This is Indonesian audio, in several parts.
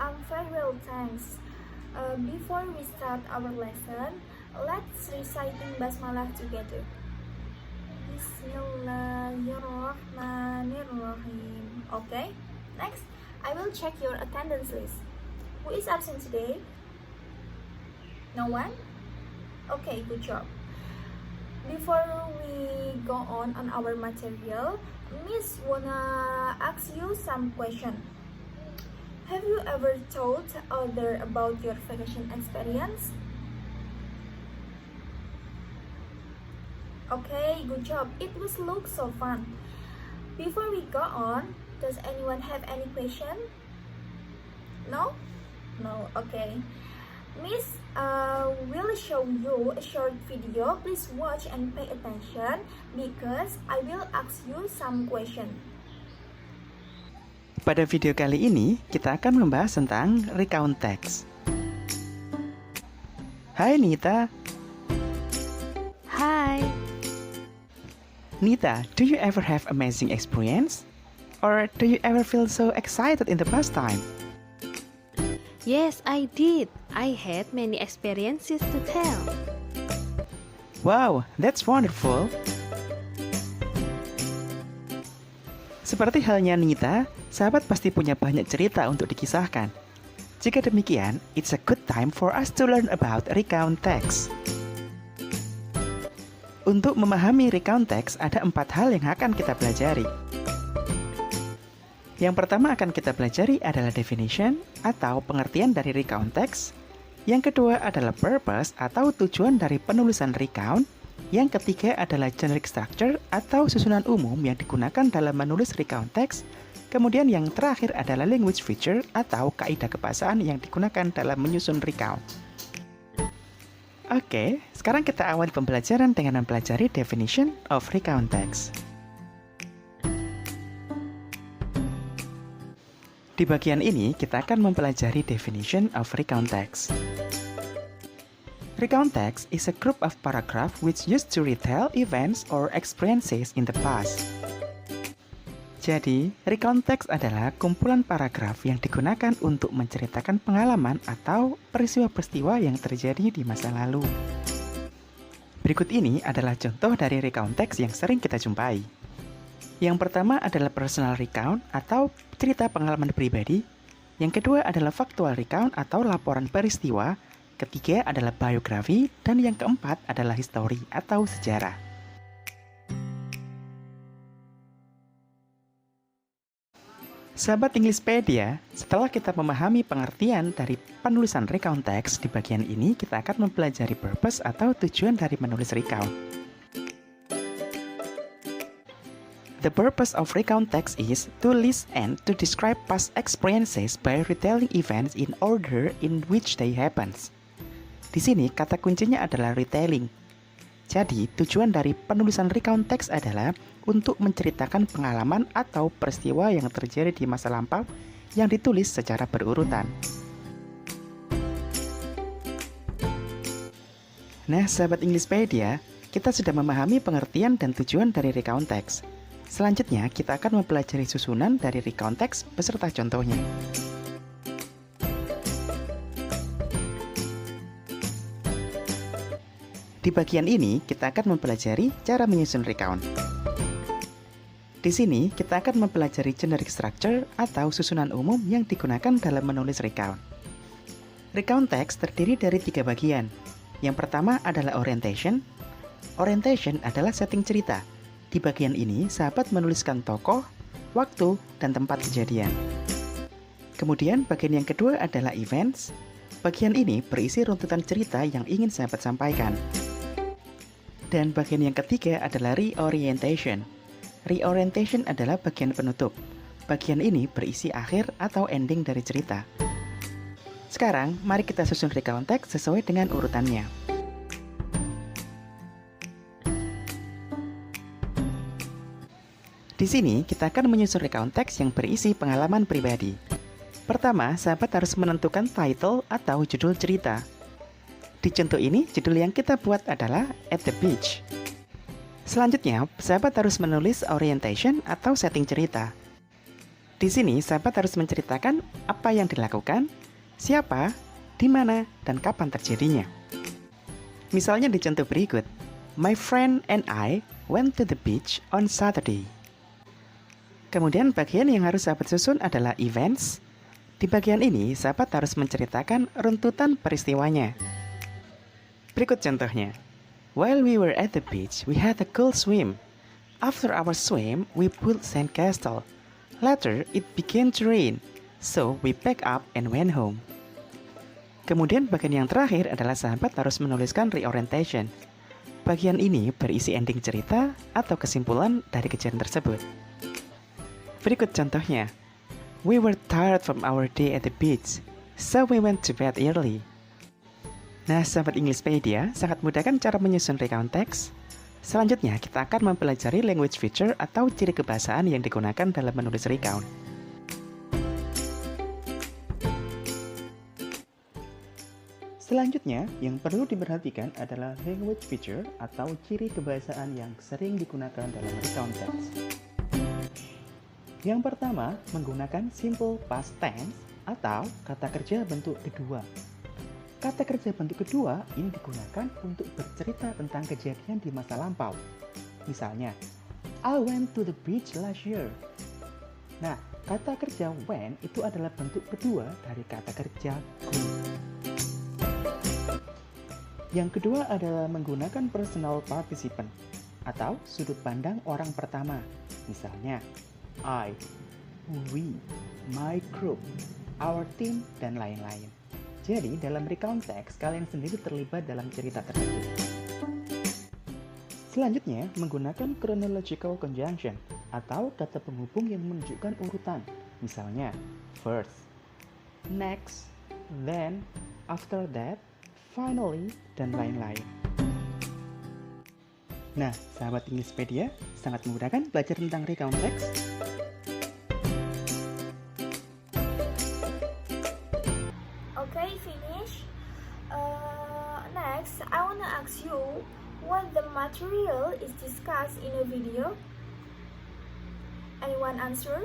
I'm very well, thanks. Before we start our lesson, let's reciting basmalah together. Bismillahirrahmanirrahim. Okay, next, I will check your attendance list. Who is absent today? No one? Okay, good job. Before we go on our material, Miss wanna ask you some question. Have you ever told other about your vacation experience? Okay, good job. It was look so fun. Before we go on, does anyone have any question? No? No, okay. Miss will show you a short video. Please watch and pay attention because I will ask you some question. Pada video kali ini, kita akan membahas tentang recount text. Hai Nita. Hi. Nita, do you ever have amazing experience? Or do you ever feel so excited in the past time? Yes, I did. I had many experiences to tell. Wow, that's wonderful. Seperti halnya Nita, sahabat pasti punya banyak cerita untuk dikisahkan. Jika demikian, it's a good time for us to learn about recount text. Untuk memahami recount text, ada 4 hal yang akan kita pelajari. Yang pertama akan kita pelajari adalah definition atau pengertian dari recount text. Yang kedua adalah purpose atau tujuan dari penulisan recount. Yang ketiga adalah generic structure atau susunan umum yang digunakan dalam menulis recount text. Kemudian yang terakhir adalah language feature atau kaidah kebahasaan yang digunakan dalam menyusun recount. Oke, sekarang kita awali pembelajaran dengan mempelajari definition of recount text. Di bagian ini, kita akan mempelajari definition of recount text. Recount text is a group of paragraph which used to retell events or experiences in the past. Jadi, recount text adalah kumpulan paragraf yang digunakan untuk menceritakan pengalaman atau peristiwa-peristiwa yang terjadi di masa lalu. Berikut ini adalah contoh dari recount text yang sering kita jumpai. Yang pertama adalah personal recount atau cerita pengalaman pribadi. Yang kedua adalah factual recount atau laporan peristiwa. Ketiga adalah biografi. Dan yang keempat adalah history atau sejarah. Sahabat Englishpedia, setelah kita memahami pengertian dari penulisan recount text, di bagian ini kita akan mempelajari purpose atau tujuan dari menulis recount. The purpose of recount text is to list and to describe past experiences by retelling events in order in which they happens. Di sini kata kuncinya adalah retelling. Jadi, tujuan dari penulisan recount text adalah untuk menceritakan pengalaman atau peristiwa yang terjadi di masa lampau yang ditulis secara berurutan. Nah, sahabat Englishpedia, kita sudah memahami pengertian dan tujuan dari recount text. Selanjutnya, kita akan mempelajari susunan dari recount text beserta contohnya. Di bagian ini, kita akan mempelajari cara menyusun recount. Di sini, kita akan mempelajari generic structure atau susunan umum yang digunakan dalam menulis recount. Recount text terdiri dari 3 bagian. Yang pertama adalah orientation. Orientation adalah setting cerita. Di bagian ini, sahabat menuliskan tokoh, waktu, dan tempat kejadian. Kemudian, bagian yang kedua adalah events. Bagian ini berisi runtutan cerita yang ingin sahabat sampaikan. Dan bagian yang ketiga adalah reorientation. Reorientation adalah bagian penutup. Bagian ini berisi akhir atau ending dari cerita. Sekarang, mari kita susun recount text sesuai dengan urutannya. Di sini, kita akan menyusun recount text yang berisi pengalaman pribadi. Pertama, sahabat harus menentukan title atau judul cerita. Di contoh ini, judul yang kita buat adalah At the Beach. Selanjutnya, sahabat harus menulis orientation atau setting cerita. Di sini, sahabat harus menceritakan apa yang dilakukan, siapa, di mana, dan kapan terjadinya. Misalnya di contoh berikut, My friend and I went to the beach on Saturday. Kemudian bagian yang harus sahabat susun adalah events. Di bagian ini, sahabat harus menceritakan runtutan peristiwanya. Berikut contohnya. While we were at the beach, we had a cool swim. After our swim, we built sandcastle. Later, it began to rain, so we packed up and went home. Kemudian bagian yang terakhir adalah sahabat harus menuliskan reorientation. Bagian ini berisi ending cerita atau kesimpulan dari kejadian tersebut. Berikut contohnya. We were tired from our day at the beach, so we went to bed early. Nah, sahabat Englishpedia, sangat mudah kan cara menyusun recount text? Selanjutnya, kita akan mempelajari language feature atau ciri kebahasaan yang digunakan dalam menulis recount. Selanjutnya, yang perlu diperhatikan adalah language feature atau ciri kebahasaan yang sering digunakan dalam recount text. Yang pertama, menggunakan simple past tense atau kata kerja bentuk kedua. Kata kerja bentuk kedua ini digunakan untuk bercerita tentang kejadian di masa lampau. Misalnya, I went to the beach last year. Nah, kata kerja went itu adalah bentuk kedua dari kata kerja go. Yang kedua adalah menggunakan personal participant atau sudut pandang orang pertama. Misalnya, I, we, my group, our team, dan lain-lain. Jadi, dalam recount text, kalian sendiri terlibat dalam cerita tersebut. Selanjutnya, menggunakan chronological conjunction atau kata penghubung yang menunjukkan urutan. Misalnya, first, next, then, after that, finally, dan lain-lain. Nah, sahabat Englishpedia, sangat mudah kan belajar tentang recount text? Okay, finish. Next, I wanna ask you what the material is discussed in a video. Anyone answer?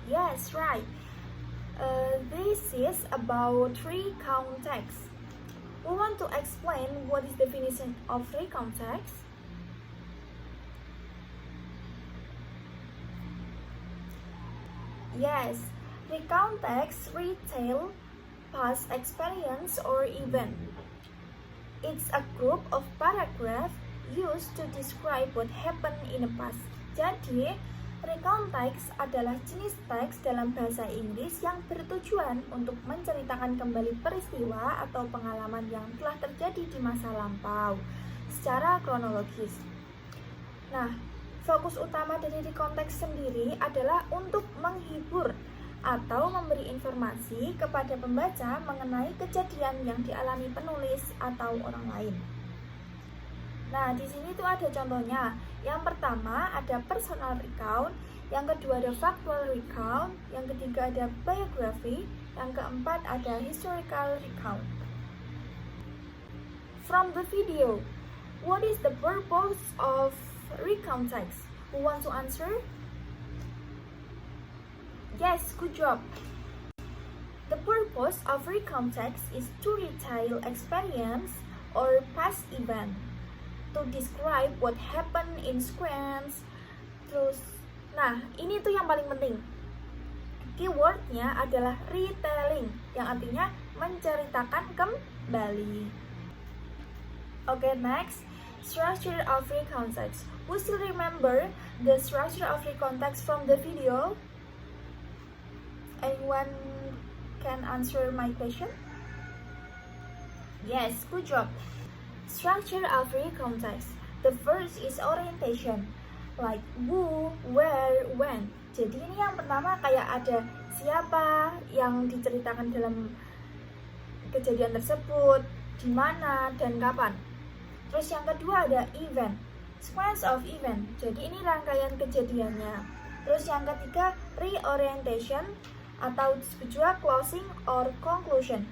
Yes, right. This is about recount text. We want to explain what is the definition of recount text. Yes, recount text retell past experience or event. It's a group of paragraphs used to describe what happened in the past. Jadi, recount text adalah jenis teks dalam bahasa Inggris yang bertujuan untuk menceritakan kembali peristiwa atau pengalaman yang telah terjadi di masa lampau secara kronologis. Nah, fokus utama dari recount text sendiri adalah untuk menghibur atau memberi informasi kepada pembaca mengenai kejadian yang dialami penulis atau orang lain. Nah, di sini tuh ada contohnya. Yang pertama ada personal recount, yang kedua ada factual recount, yang ketiga ada biography, yang keempat ada historical recount. From the video, what is the purpose of recount text? Who wants to answer? Yes, good job. The purpose of recount text is to retell experience or past event, to describe what happened in sequence. Terus, nah ini tuh yang paling penting. Keywordnya adalah retelling, yang artinya menceritakan kembali. Okay, next, structure of recount text. Who still remember the structure of recount text from the video? Anyone can answer my question? Yes, good job. Structure of recount text. The first is orientation, like who, where, when. Jadi ini yang pertama kayak ada siapa yang diceritakan dalam kejadian tersebut, di mana dan kapan. Terus yang kedua ada event, sequence of event. Jadi ini rangkaian kejadiannya. Terus yang ketiga reorientation, atau disebut juga closing or conclusion.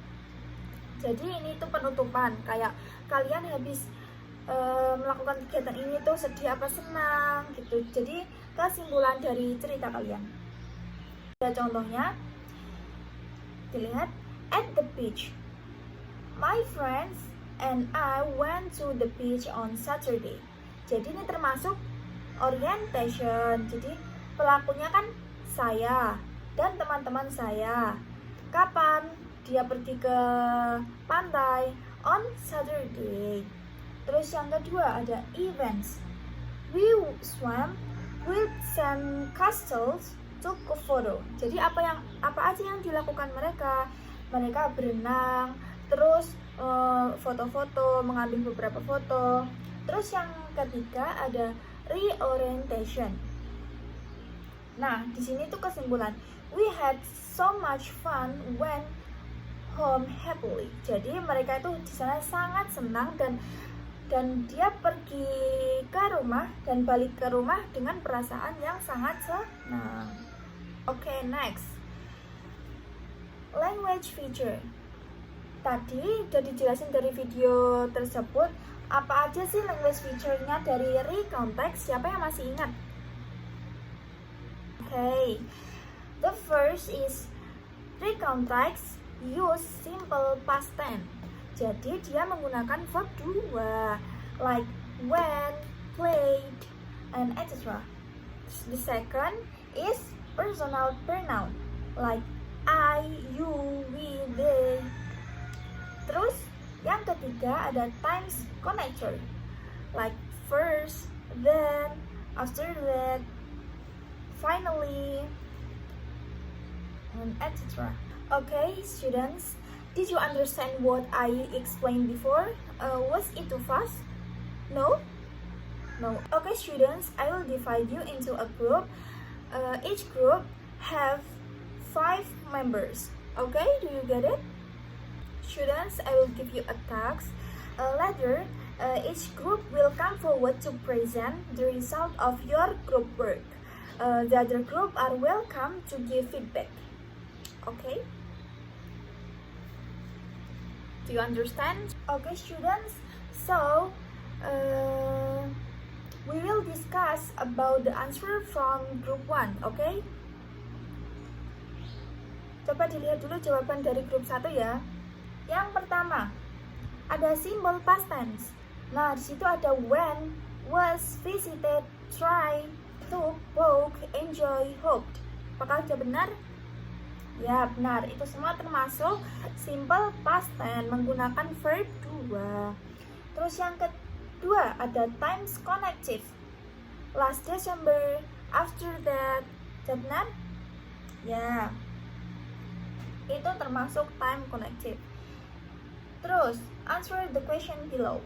Jadi ini tuh penutupan, kayak kalian habis melakukan kegiatan ini tuh sedih apa senang gitu. Jadi kesimpulan dari cerita kalian. Contohnya, dilihat, at the beach. My friends and I went to the beach on Saturday. Jadi ini termasuk orientation. Jadi pelakunya kan saya dan teman-teman saya. Kapan dia pergi ke pantai? On Saturday. Terus yang kedua ada events. We swam, built sand castles, took a photo. Jadi apa aja yang dilakukan mereka? Mereka berenang, terus foto-foto, mengambil beberapa foto. Terus yang ketiga ada reorientation. Nah, di sini tuh kesimpulan. We had so much fun when home happily. Jadi mereka itu di sana sangat senang dan dia pergi ke rumah dan balik ke rumah dengan perasaan yang sangat senang. Oke, next. Language feature. Tadi udah dijelasin dari video tersebut, apa aja sih language feature-nya dari recount text? Siapa yang masih ingat? Okay. The first is recount text use simple past tense. Jadi dia menggunakan verb 2 like went, played, and etc. The second is personal pronoun like I, you, we, they. Terus yang ketiga ada times connector like first, then, after that, finally, and etc. Okay, students, did you understand what I explained before? Was it too fast? No? No. Okay, students, I will divide you into a group. Each group have 5 members. Okay, do you get it? Students, I will give you a task. Later, each group will come forward to present the result of your group work. The other group are welcome to give feedback. Okay? Do you understand? Okay, students. So, we will discuss about the answer from group 1. Okay? Coba dilihat dulu jawaban dari grup 1 ya. Yang pertama, ada symbol past tense. Nah, di situ ada when, was, visited, try, took, woke, enjoy, hoped. Apakah sudah benar? Ya, benar. Itu semua termasuk simple past tense menggunakan verb 2. Terus yang kedua ada times connective. Last December, after that. Sudah benar? Ya. Itu termasuk time connective. Terus, answer the question below.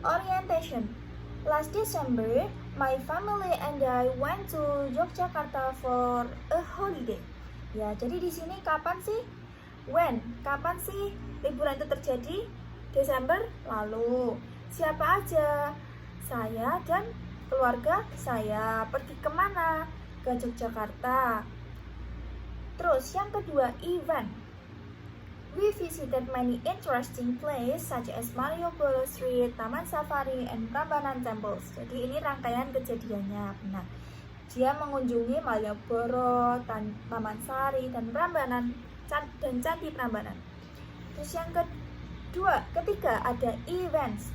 Orientation. Last December, my family and I went to Yogyakarta for a holiday. Ya, jadi di sini kapan sih? When? Kapan sih liburan itu terjadi? Desember lalu. Siapa aja? Saya dan keluarga saya. Pergi kemana? Ke Yogyakarta. Terus yang kedua, event. We visited many interesting places such as Malioboro Street, Taman Safari, and Prambanan Temples. Jadi ini rangkaian kejadiannya. Benar. Dia mengunjungi Malioboro, Taman Sari, dan Prambanan dan Candi Prambanan. Terus yang ketiga ada events.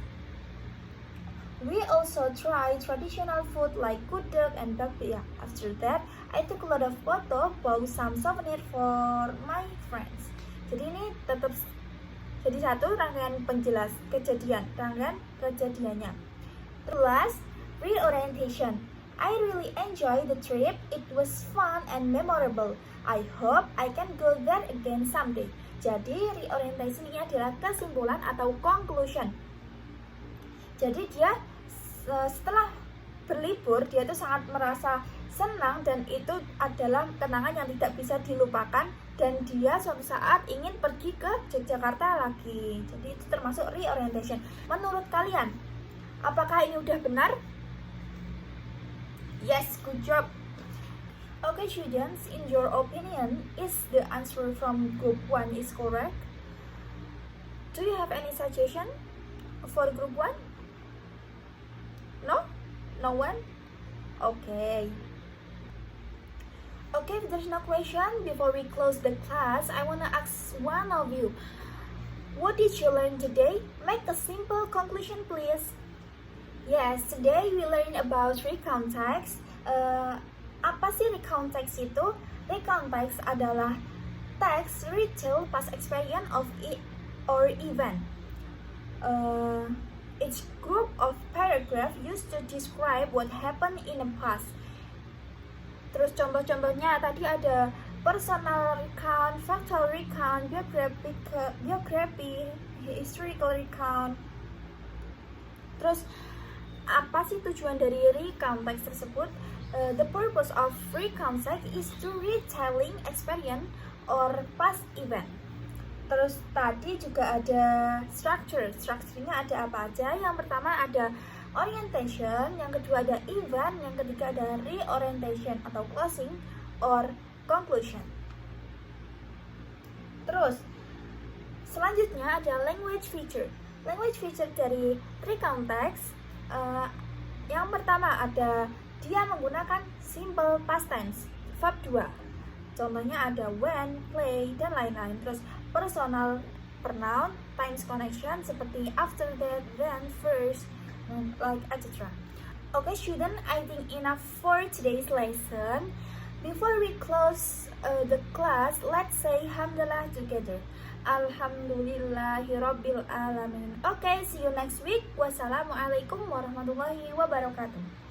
We also try traditional food like gudeg and bakpia. After that, I took a lot of photo, bought some souvenir for my friends. Jadi ini tetap jadi satu rangkaian penjelas rangkaian kejadiannya. Terus reorientation. I really enjoyed the trip. It was fun and memorable. I hope I can go there again someday. Jadi reorientation ini adalah kesimpulan atau conclusion. Jadi dia setelah berlibur dia tuh sangat merasa senang dan itu adalah kenangan yang tidak bisa dilupakan dan dia suatu saat ingin pergi ke Yogyakarta lagi. Jadi itu termasuk reorientation. Menurut kalian, apakah ini udah benar? Yes, good job. Okay, students, in your opinion, is the answer from group 1 is correct? Do you have any suggestion for group 1? No? No one? Okay. Okay, if there's no question, before we close the class, I wanna ask one of you, what did you learn today? Make a simple conclusion, please. Yes, today we learn about recount text. Apa sih recount text itu? Recount text adalah text retell past experience of or event. Each group of paragraph used to describe what happened in the past. Terus contoh-contohnya tadi ada personal recount, factual recount, biography, historical recount. Terus apa sih tujuan dari recount text tersebut? The purpose of recount text is to retelling experience or past event. Terus tadi juga ada strukturnya ada apa aja? Yang pertama ada orientation, yang kedua ada event, yang ketiga ada reorientation atau closing or conclusion. Terus selanjutnya ada language feature. Language feature dari recount text, yang pertama ada dia menggunakan simple past tense, verb 2. Contohnya ada when, play, dan lain-lain. Terus personal pronoun, times connection seperti after that, then, first, like etc. Okay, student, I think enough for today's lesson. Before we close the class, let's say Alhamdulillah together. Alhamdulillahirabbil alamin. Okay, see you next week. Wassalamualaikum warahmatullahi wabarakatuh.